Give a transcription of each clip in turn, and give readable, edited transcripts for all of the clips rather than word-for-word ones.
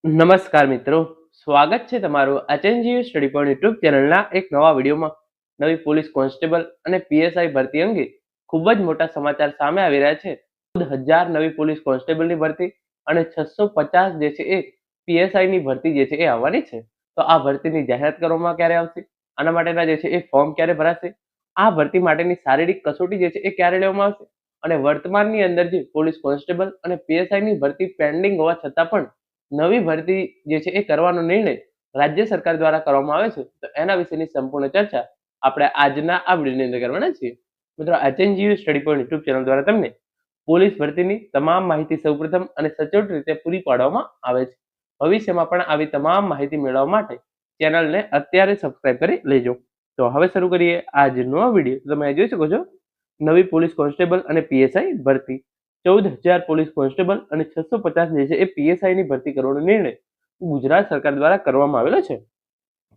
નમસ્કાર મિત્રો, સ્વાગત છે તમારું એચએનજીયુ સ્ટડી પોઈન્ટ યુટ્યુબ ચેનલના એક નવા વિડીયોમાં. નવી પોલીસ કોન્સ્ટેબલ અને પીએસઆઈ ભરતી અંગે ખૂબ જ મોટા સમાચાર સામે આવી રહ્યા છે. 14,000 નવી પોલીસ કોન્સ્ટેબલની ભરતી અને 650 જે છે એ પીએસઆઈની ભરતી જે છે એ આવવાની છે. તો આ ભરતીની જાહેરાત કરવામાં ક્યારે આવશે, આના માટેના જે છે એ ફોર્મ ક્યારે ભરાશે, આ ભરતી માટેની શારીરિક કસોટી જે છે એ ક્યારે લેવામાં આવશે અને વર્તમાનની અંદર જે પોલીસ કોન્સ્ટેબલ અને પીએસઆઈની ભરતી પેન્ડિંગ હોવા છતાં પણ નવી ભરતી જે છે એ કરવાનો નિર્ણય રાજ્ય સરકાર દ્વારા કરવામાં આવે છે. તો એના વિશેની સંપૂર્ણ ચર્ચા આપણે આજના આ વિડીયોની અંદર કરવાના છીએ. મિત્રો, HNGU study point YouTube channel દ્વારા તમને પોલીસ ભરતીની તમામ માહિતી સૌપ્રથમ અને સચોટ રીતે પૂરી પાડવામાં આવે છે. ભવિષ્યમાં પણ આવી તમામ માહિતી મેળવવા માટે ચેનલને અત્યારે સબસ્ક્રાઇબ કરી લેજો. તો હવે શરૂ કરીએ આજનો વિડીયો. તમે જોઈ શકો છો, નવી પોલીસ કોન્સ્ટેબલ અને પીએસઆઈ ભરતી. 14,000 પોલીસ કોન્સ્ટેબલ અને 650 જે છે એ પીએસઆઈની ભરતી કરવાનો નિર્ણય ગુજરાત સરકાર દ્વારા કરવામાં આવેલો છે.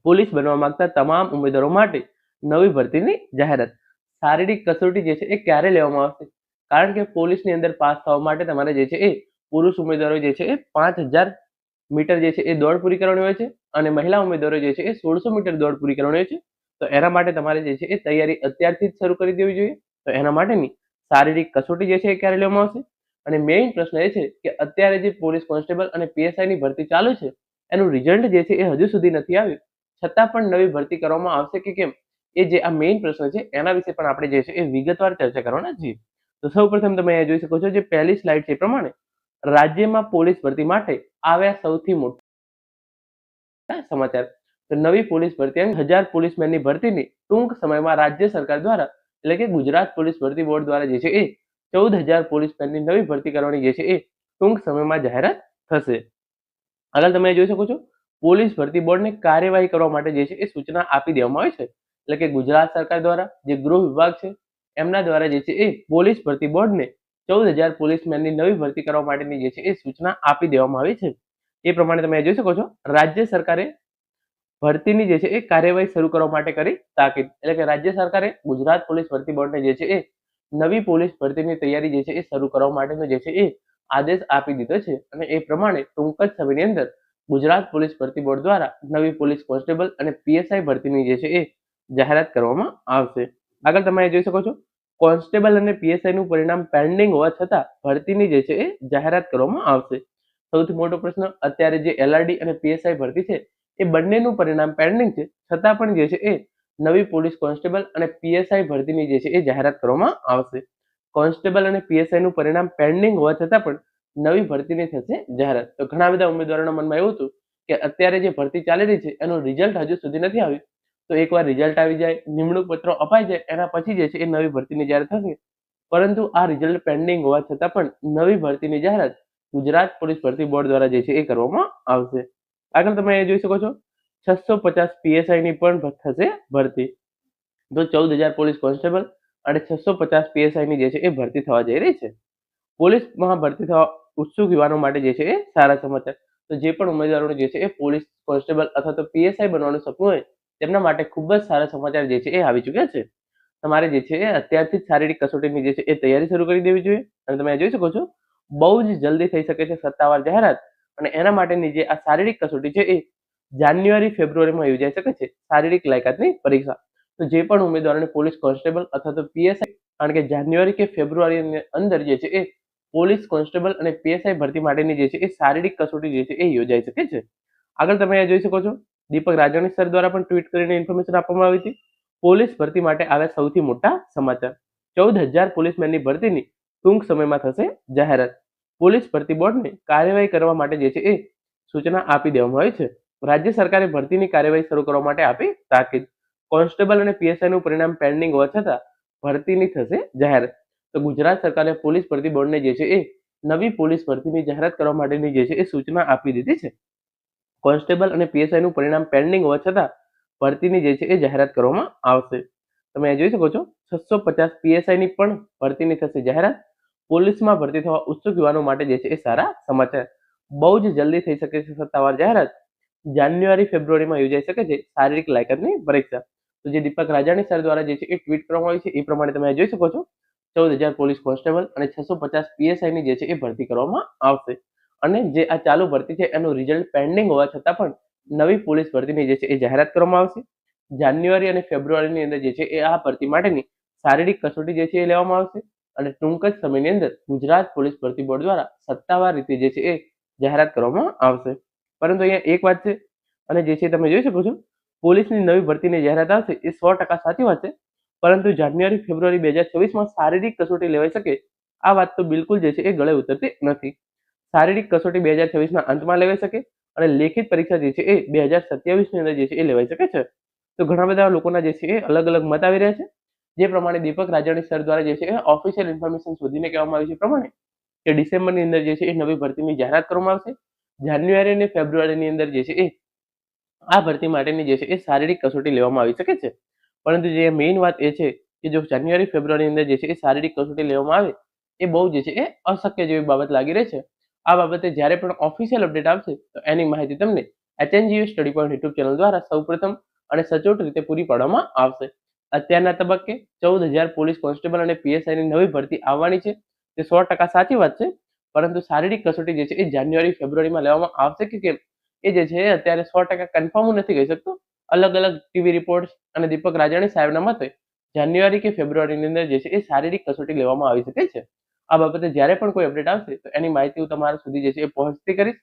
પોલીસ બનવા માંગતા તમામ ઉમેદવારો માટે નવી ભરતીની જાહેરાત. શારીરિક કસોટી જે છે એ ક્યારે લેવામાં આવશે? કારણ કે પોલીસની અંદર પાસ થવા માટે તમારે જે છે એ પુરુષ ઉમેદવારો જે છે એ 5,000 મીટર જે છે એ દોડ પૂરી કરવાની હોય છે અને મહિલા ઉમેદવારો જે છે એ 1600 મીટર દોડ પૂરી કરવાની હોય છે. તો એના માટે તમારે જે છે એ તૈયારી અત્યારથી જ શરૂ કરી દેવી જોઈએ. તો એના માટેની શારીરિક કસોટી જે છે એ ક્યારે લેવામાં આવશે? અને મેઇન પ્રશ્ન એ છે કે અત્યારે જે પોલીસ કોન્સ્ટેબલ અને પીએસઆઈની ભરતી ચાલુ છે એનું રિઝલ્ટ જે છે એ હજુ સુધી નથી આવ્યું, છતાં પણ નવી ભરતી કરવામાં આવશે કે કેમ, એ જે આ મેઇન પ્રશ્ન છે એના વિશે પણ આપણે જે છે એ વિગતવાર ચર્ચા કરવાના છીએ. તો સૌપ્રથમ તમે અહીંયા જોઈ શકો છો, જે પહેલી સ્લાઇડ છે એ પ્રમાણે રાજ્યમાં પોલીસ ભરતી માટે આવ્યા સૌથી મોટા સમાચાર. તો નવી પોલીસ ભરતી અંગે 1000 પોલીસમેનની ભરતીની ટૂંક સમયમાં રાજ્ય સરકાર દ્વારા એટલે કે ગુજરાત પોલીસ ભરતી બોર્ડ દ્વારા જે છે એ 14,000 પોલીસમેનની નવી ભરતી કરવાની જે છે એ ટૂંક સમયમાં જાહેરાત થશે. આગળ તમે જોઈ શકો છો, પોલીસ ભરતી બોર્ડને કાર્યવાહી કરવા માટે જે છે એ સૂચના આપી દેવામાં આવી છે. એટલે કે ગુજરાત સરકાર દ્વારા જે ગૃહ વિભાગ છે એમના દ્વારા જે છે એ પોલીસ ભરતી બોર્ડને 14,000 પોલીસમેનની નવી ભરતી કરવા માટેની જે છે એ સૂચના આપી દેવામાં આવી છે. એ પ્રમાણે તમે જોઈ શકો છો, રાજ્ય સરકારે ભરતીની જે છે એ કાર્યવાહી શરૂ કરવા માટે કરી તાકીદ. એટલે કે રાજ્ય સરકારે ગુજરાત પોલીસ ભરતી બોર્ડને જે છે એ નવી પોલીસ ભરતીની તૈયારી જે છે એ શરૂ કરવા માટેનો જે છે એ આદેશ આપી દીધો છે અને એ પ્રમાણે ટૂંક જ સમયની અંદર ગુજરાત પોલીસ ભરતી બોર્ડ દ્વારા નવી પોલીસ કોન્સ્ટેબલ અને પીએસઆઈ ભરતીની જે છે એ જાહેરાત કરવામાં આવશે. આગળ તમે જોઈ શકો છો, કોન્સ્ટેબલ અને પીએસઆઈ નું પરિણામ પેન્ડિંગ હોવા છતાં ભરતીની જે છે એ જાહેરાત કરવામાં આવશે. સૌથી મોટો પ્રશ્ન, અત્યારે જે એલઆરડી અને પીએસઆઈ ભરતી છે એ બંનેનું પરિણામ પેન્ડિંગ છે, છતાં પણ જે છે એ નવી પોલીસ કોન્સ્ટેબલ અને પીએસઆઈ ભરતીની જે છે એ જાહેરાત કરવામાં આવશે. કોન્સ્ટેબલ અને પીએસઆઈ નું પરિણામ પેન્ડિંગ હોવા છતાં પણ નવી ભરતીની થશે જાહેરાત. તો ઘણા બધા ઉમેદવારોના મનમાં એવું હતું કે અત્યારે જે ભરતી ચાલી રહી છે એનું રિઝલ્ટ હજુ સુધી નથી આવ્યું, તો એકવાર રિઝલ્ટ આવી જાય, નિમણૂક પત્રો અપાઈ જાય, એના પછી જે છે એ નવી ભરતીની જાહેરાત થશે. પરંતુ આ રિઝલ્ટ પેન્ડિંગ હોવા છતાં પણ નવી ભરતીની જાહેરાત ગુજરાત પોલીસ ભરતી બોર્ડ દ્વારા જે છે એ કરવામાં આવશે. આગળ તમે જોઈ શકો છો, 650 પીએસઆઈ ની પણ થશે ભરતી. તો 14,000 પોલીસ કોન્સ્ટેબલ અને 650 પીએસઆઈ ની જે છે એ ભરતી થવા જઈ રહી છે. પોલીસમાં ભરતી થવા ઉત્સુક યુવાનો માટે જે છે એ સારા સમાચાર. તો જે પણ ઉમેદવારોને જે છે એ પોલીસ કોન્સ્ટેબલ અથવા તો પીએસઆઈ બનવાનું સપનું હોય તેમના માટે ખૂબ જ સારા સમાચાર જે છે એ આવી ચૂક્યા છે. તમારે જે છે એ અત્યારથી જ શારીરિક કસોટીની જે છે એ તૈયારી શરૂ કરી દેવી જોઈએ. અને તમે જોઈ શકો છો, બહુ જ જલ્દી થઈ શકે છે સત્તાવાર જાહેરાત. અને એના માટેની જે આ શારીરિક કસોટી છે એ જાન્યુઆરી ફેબ્રુઆરીમાં યોજાઈ શકે છે, શારીરિક લાયકાતની પરીક્ષા. તો જે પણ ઉમેદવારોને પોલીસ કોન્સ્ટેબલ અથવા તો પીએસઆઈ, કારણ કે જાન્યુઆરી કે ફેબ્રુઆરીની અંદર જે છે એ પોલીસ કોન્સ્ટેબલ અને પીએસઆઈ ભરતી માટેની જે છે એ શારીરિક કસોટી જે છે એ યોજાઈ શકે છે. આગળ તમે જોઈ શકો છો, દીપક રાજાણી સર દ્વારા પણ ટ્વીટ કરીને ઇન્ફોર્મેશન આપવામાં આવી હતી. પોલીસ ભરતી માટે આવ્યા સૌથી મોટા સમાચાર. 14,000 પોલીસમેનની ભરતીની ટૂંક સમયમાં થશે જાહેરાત. પોલીસ ભરતી બોર્ડને કાર્યવાહી કરવા માટે જે છે એ સૂચના આપી દેવામાં આવી છે. રાજ્ય સરકારે ભરતીની કાર્યવાહી શરૂ કરવા માટે આપી તાકીદ. કોન્સ્ટેબલ અને પીએસઆઈ નું પરિણામ પેન્ડિંગ હોવા છતાં ભરતીની થશે જાહેરાત. તો ગુજરાત સરકારે પોલીસ ભરતી બોર્ડને જે છે એ નવી પોલીસ ભરતીની જાહેરાત કરવા માટેની જે છે એ સૂચના આપી દીધી છે. કોન્સ્ટેબલ અને પીએસઆઈ નું પરિણામ પેન્ડિંગ હોવા છતાં ભરતીની જે છે એ જાહેરાત કરવામાં આવશે. તમે જોઈ શકો છો, 650 પીએસઆઈ ની પણ ભરતીની થશે જાહેરાત. પોલીસમાં ભરતી થવા ઉત્સુક યુવાનો માટે જે છે એ સારા સમાચાર. બહુ જ જલ્દી થઈ શકે છે સત્તાવાર જાહેરાત. જાન્યુઆરી ફેબ્રુઆરીમાં યોજાઈ શકે છે શારીરિક લાયકાતની પરીક્ષા. તો જે દીપક રાજાણી સર દ્વારા જે છે એ ટ્વીટ કરવામાં આવી છે એ પ્રમાણે તમે જોઈ શકો છો, 14,000 પોલીસ કોન્સ્ટેબલ અને 650 પીએસઆઈ ની જે છે એ ભરતી કરવામાં આવશે. અને જે આ ચાલુ ભરતી છે એનું રિઝલ્ટ પેન્ડિંગ હોવા છતાં પણ નવી પોલીસ ભરતીની જે છે એ જાહેરાત કરવામાં આવશે. જાન્યુઆરી અને ફેબ્રુઆરીની અંદર જે છે એ આ ભરતી માટેની શારીરિક કસોટી જે છે એ લેવામાં આવશે અને ટૂંક જ સમયની અંદર ગુજરાત પોલીસ ભરતી બોર્ડ દ્વારા સત્તાવાર રીતે જે છે એ જાહેરાત કરવામાં આવશે. પરંતુ અહીંયા એક વાત છે, અને જે છે તમે જોઈ શકો છો, પોલીસની નવી ભરતીની જાહેરાત આવશે એ 100% સાચી વાત છે. પરંતુ જાન્યુઆરી ફેબ્રુઆરી 2024માં શારીરિક કસોટી લેવાઈ શકે આ વાત તો બિલકુલ જે છે એ ગળે ઉતરતી નથી. શારીરિક કસોટી 2026ના અંતમાં લેવાઈ શકે અને લેખિત પરીક્ષા જે છે એ 2027ની અંદર જે છે એ લેવાઈ શકે છે. તો ઘણા બધા લોકોના જે છે એ અલગ અલગ મત આવી રહ્યા છે. જે પ્રમાણે દીપક રાજાણી સર દ્વારા જે છે એ ઓફિશિયલ ઇન્ફોર્મેશન શોધીને કહેવામાં આવ્યું છે પ્રમાણે કે ડિસેમ્બરની અંદર જે છે એ નવી ભરતીની જાહેરાત કરવામાં આવશે. જાન્યુઆરી અને ફેબ્રુઆરીની અંદર જે છે એ આ ભરતી માટેની જે છે એ શારીરિક કસોટી લેવામાં આવી શકે છે. પરંતુ જે મેઇન વાત એ છે કે જો જાન્યુઆરી ફેબ્રુઆરીની અંદર જે છે એ શારીરિક કસોટી લેવામાં આવે એ બહુ જે છે એ અશક્ય જેવી બાબત લાગી રહી છે. આ બાબતે જ્યારે પણ ઓફિશિયલ અપડેટ આવશે તો એની માહિતી તમને HNGU study point YouTube channel દ્વારા સૌપ્રથમ અને સચોટ રીતે પૂરી પાડવામાં આવશે. અત્યારના તબક્કે 14,000 પોલીસ કોન્સ્ટેબલ અને PSIની નવી ભરતી આવવાની છે તે 100% સાચી વાત છે. પરંતુ શારીરિક કસોટી જે છે એ જાન્યુઆરી ફેબ્રુઆરીમાં લેવામાં આવશે કે કેમ એ જે છે અત્યારે 100% કન્ફર્મ નથી કહી શકતો. અલગ અલગ ટીવી રિપોર્ટ્સ અને દીપક રાજાણી સાહેબના મતે જાન્યુઆરી કે ફેબ્રુઆરીની અંદર જે છે એ શારીરિક કસોટી લેવામાં આવી શકે છે. આ બાબતે જ્યારે પણ કોઈ અપડેટ આવશે તો એની માહિતી હું તમારા સુધી જે છે એ પહોંચતી કરીશ.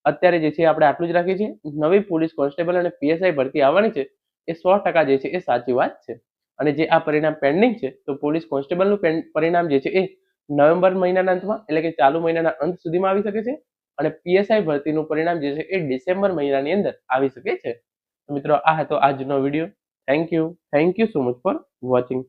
અત્યારે જે છે આપણે આટલું જ રાખીએ છીએ. નવી પોલીસ કોન્સ્ટેબલ અને PSI ભરતી આવવાની છે એ 100% જે છે એ સાચી વાત છે. અને જે આ પરિણામ પેન્ડિંગ છે તો પોલીસ કોન્સ્ટેબલનું પરિણામ જે છે એ નવેમ્બર મહિનાના અંતમાં એટલે કે ચાલુ મહિનાના અંત સુધીમાં આવી શકે છે અને PSI ભરતીનું પરિણામ જે છે એ ડિસેમ્બર મહિનાની અંદર આવી શકે છે. તો મિત્રો આ હતો આજનો video. Thank you so much for watching.